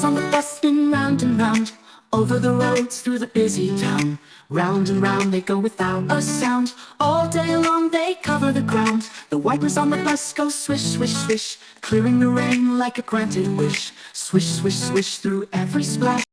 wipers on the bus spin round and round, over the roads through the busy town. Round and round they go without a sound. All day long they cover the ground. The wipers on the bus go swish, swish, swish, clearing the rain like a granted wish. Swish, swish, swish through every splash.